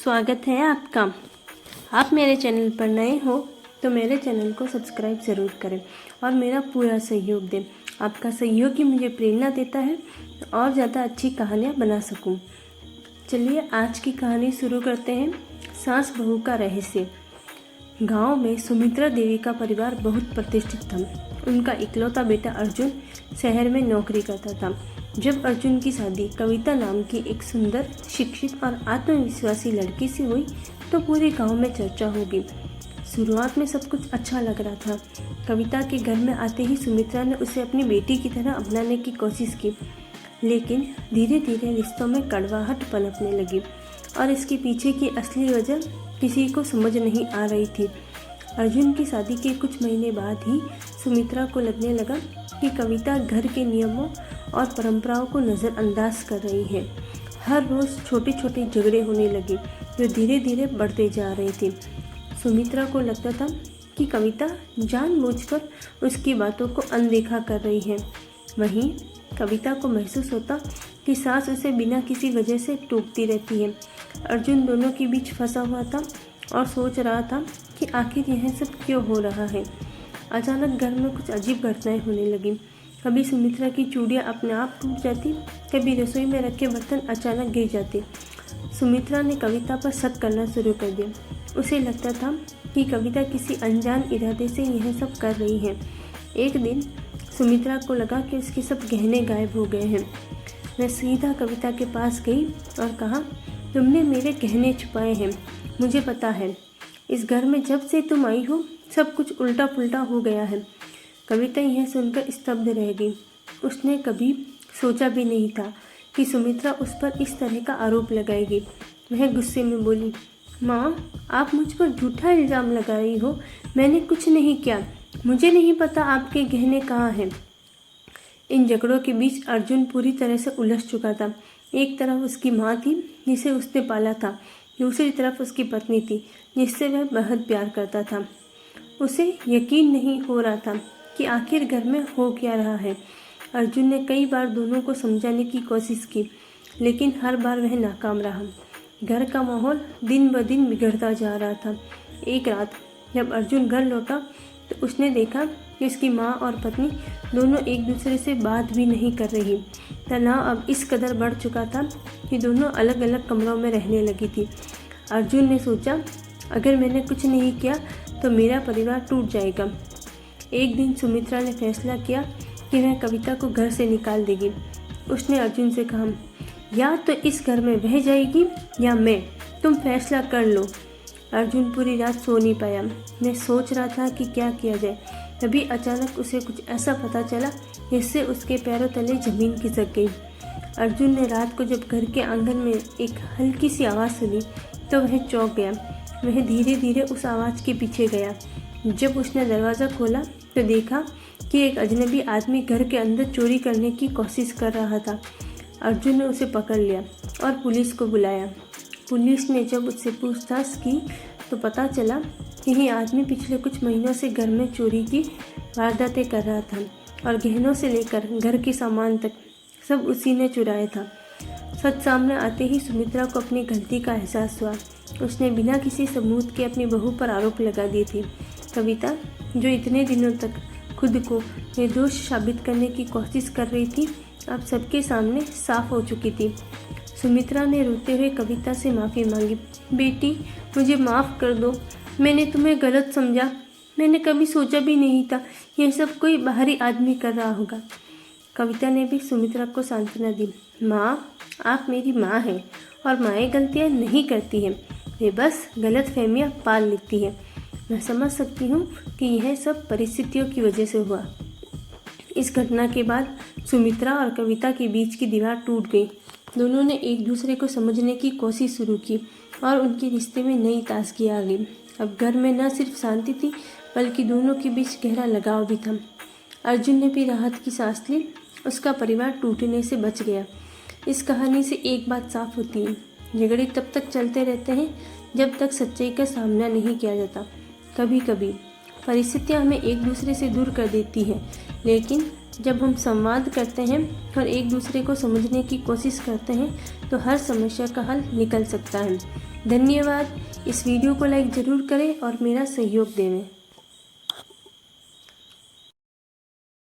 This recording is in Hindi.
स्वागत है आपका। आप मेरे चैनल पर नए हो तो मेरे चैनल को सब्सक्राइब ज़रूर करें और मेरा पूरा सहयोग दें। आपका सहयोग ही मुझे प्रेरणा देता है और ज़्यादा अच्छी कहानियाँ बना सकूं। चलिए आज की कहानी शुरू करते हैं। सास बहू का रहस्य। गांव में सुमित्रा देवी का परिवार बहुत प्रतिष्ठित था। उनका इकलौता बेटा अर्जुन शहर में नौकरी करता था। जब अर्जुन की शादी कविता नाम की एक सुंदर, शिक्षित और आत्मविश्वासी लड़की से हुई तो पूरे गांव में चर्चा होगी। शुरुआत में सब कुछ अच्छा लग रहा था। कविता के घर में आते ही सुमित्रा ने उसे अपनी बेटी की तरह अपनाने की कोशिश की, लेकिन धीरे धीरे रिश्तों में कड़वाहट पनपने लगी और इसके पीछे की असली वजह किसी को समझ नहीं आ रही थी। अर्जुन की शादी के कुछ महीने बाद ही सुमित्रा को लगने लगा कि कविता घर के नियमों और परंपराओं को नज़रअंदाज कर रही है। हर रोज़ छोटे छोटे झगड़े होने लगे जो धीरे धीरे बढ़ते जा रहे थे। सुमित्रा को लगता था कि कविता जानबूझकर उसकी बातों को अनदेखा कर रही है। वहीं कविता को महसूस होता कि सास उसे बिना किसी वजह से टोकती रहती है। अर्जुन दोनों के बीच फंसा हुआ था और सोच रहा था कि आखिर यह सब क्यों हो रहा है। अचानक घर में कुछ अजीब घटनाएं होने लगी। कभी सुमित्रा की चूड़ियाँ अपने आप टूट जाती, कभी रसोई में रखे बर्तन अचानक गिर जाते। सुमित्रा ने कविता पर शक करना शुरू कर दिया। उसे लगता था कि कविता किसी अनजान इरादे से यह सब कर रही है। एक दिन सुमित्रा को लगा कि उसके सब गहने गायब हो गए हैं। वह सीधा कविता के पास गई और कहा, तुमने मेरे गहने छुपाए हैं। मुझे पता है, इस घर में जब से तुम आई हो सब कुछ उल्टा पुल्टा हो गया है। कविता यह सुनकर स्तब्ध रह गई। उसने कभी सोचा भी नहीं था कि सुमित्रा उस पर इस तरह का आरोप लगाएगी। वह गुस्से में बोली, माँ, आप मुझ पर झूठा इल्ज़ाम लगा रही हो। मैंने कुछ नहीं किया। मुझे नहीं पता आपके गहने कहाँ हैं। इन झगड़ों के बीच अर्जुन पूरी तरह से उलझ चुका था। एक तरफ उसकी माँ थी जिसे उसने पाला था, दूसरी तरफ उसकी पत्नी थी जिससे वह बेहद प्यार करता था। उसे यकीन नहीं हो रहा था कि आखिर घर में हो क्या रहा है। अर्जुन ने कई बार दोनों को समझाने की कोशिश की, लेकिन हर बार वह नाकाम रहा। घर का माहौल दिन ब दिन बिगड़ता जा रहा था। एक रात जब अर्जुन घर लौटा तो उसने देखा कि उसकी माँ और पत्नी दोनों एक दूसरे से बात भी नहीं कर रही। तनाव अब इस कदर बढ़ चुका था कि दोनों अलग अलग कमरों में रहने लगी थी। अर्जुन ने सोचा, अगर मैंने कुछ नहीं किया तो मेरा परिवार टूट जाएगा। एक दिन सुमित्रा ने फैसला किया कि वह कविता को घर से निकाल देगी। उसने अर्जुन से कहा, या तो इस घर में बह जाएगी या मैं, तुम फैसला कर लो। अर्जुन पूरी रात सो नहीं पाया। मैं सोच रहा था कि क्या किया जाए। तभी अचानक उसे कुछ ऐसा पता चला जिससे उसके पैरों तले जमीन खिसक गई। अर्जुन ने रात को जब घर के आंगन में एक हल्की सी आवाज़ सुनी तो वह चौंक गया। वह धीरे धीरे उस आवाज़ के पीछे गया। जब उसने दरवाज़ा खोला तो देखा कि एक अजनबी आदमी घर के अंदर चोरी करने की कोशिश कर रहा था। अर्जुन ने उसे पकड़ लिया और पुलिस को बुलाया। पुलिस ने जब उससे पूछताछ की तो पता चला कि यह आदमी पिछले कुछ महीनों से घर में चोरी की वारदातें कर रहा था और गहनों से लेकर घर के सामान तक सब उसी ने चुराया था। सच सामने आते ही सुमित्रा को अपनी गलती का एहसास हुआ। उसने बिना किसी सबूत के अपनी बहू पर आरोप लगा दिए थे। कविता, जो इतने दिनों तक खुद को निर्दोष साबित करने की कोशिश कर रही थी, अब सबके सामने साफ हो चुकी थी। सुमित्रा ने रोते हुए कविता से माफ़ी मांगी। बेटी, मुझे माफ़ कर दो। मैंने तुम्हें गलत समझा। मैंने कभी सोचा भी नहीं था यह सब कोई बाहरी आदमी कर रहा होगा। कविता ने भी सुमित्रा को सांत्वना दी। माँ, आप मेरी माँ हैं और माएँ गलतियाँ नहीं करती हैं, वे बस गलत फहमियाँ पाल लेती हैं। मैं समझ सकती हूँ कि यह सब परिस्थितियों की वजह से हुआ। इस घटना के बाद सुमित्रा और कविता के बीच की दीवार टूट गई। दोनों ने एक दूसरे को समझने की कोशिश शुरू की और उनके रिश्ते में नई ताजगी आ गई। अब घर में न सिर्फ शांति थी बल्कि दोनों के बीच गहरा लगाव भी था। अर्जुन ने भी राहत की सांस ली। उसका परिवार टूटने से बच गया। इस कहानी से एक बात साफ होती है, झगड़े तब तक चलते रहते हैं जब तक सच्चाई का सामना नहीं किया जाता। कभी कभी परिस्थितियाँ हमें एक दूसरे से दूर कर देती हैं, लेकिन जब हम संवाद करते हैं और एक दूसरे को समझने की कोशिश करते हैं तो हर समस्या का हल निकल सकता है। धन्यवाद। इस वीडियो को लाइक ज़रूर करें और मेरा सहयोग देवें।